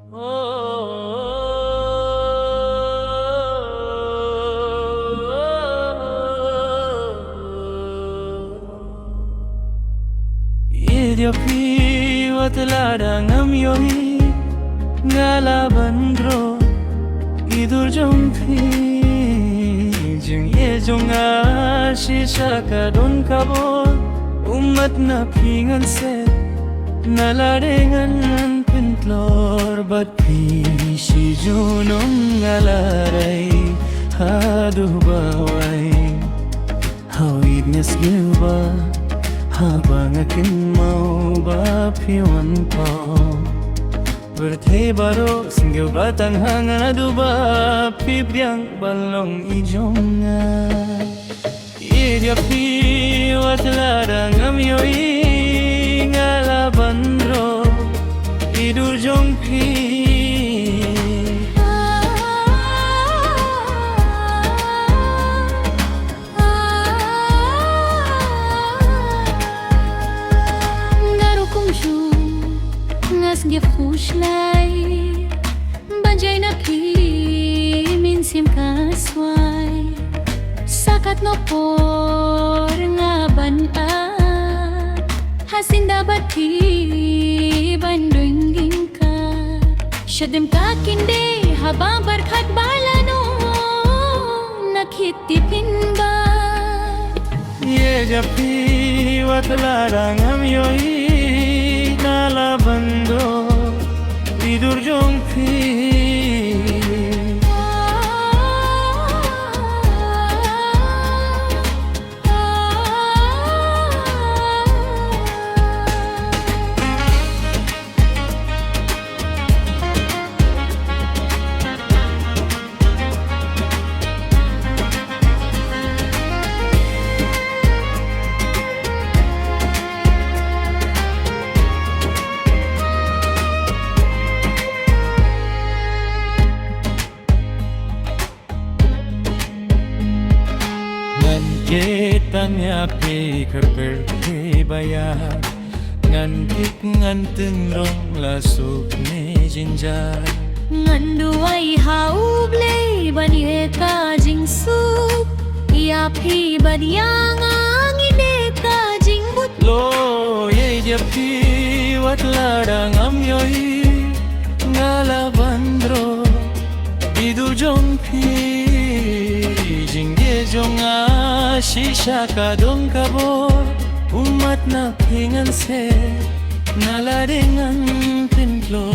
Ieid watladang amyohi ngala bandro idur jongpi jeng ye jonga shisha kadon kabor umat na pingan set nalarengan pintlor bat pi si junong ngalaray hadu baway hawid nes gilba habang akin mau ba piwan pa berthe baro singgil batang hangan aduba pibyang balong ijonga iaphi watladang amyoi ngala bandro idur jongpi Ge fuslay banjay na pi min sim kasway sakat no por nga ban hasin dapat pi bandoing gingka syadem kakinde habang barkat balano nakhiti pinba iaphi watladang amyoi ngala bandro idur jongpi Kitang iaphi kerperti bayar ngan kik ngan tengrong lasuk ne jinjar ngan duai hauble bani ka jingsup iaphi badiang angide ka jingbut lo iaphi watladang amyoi ngala bandro idur jongpi jingge jonga shisha kadong kabor umat na pingan se nalarengan pinlo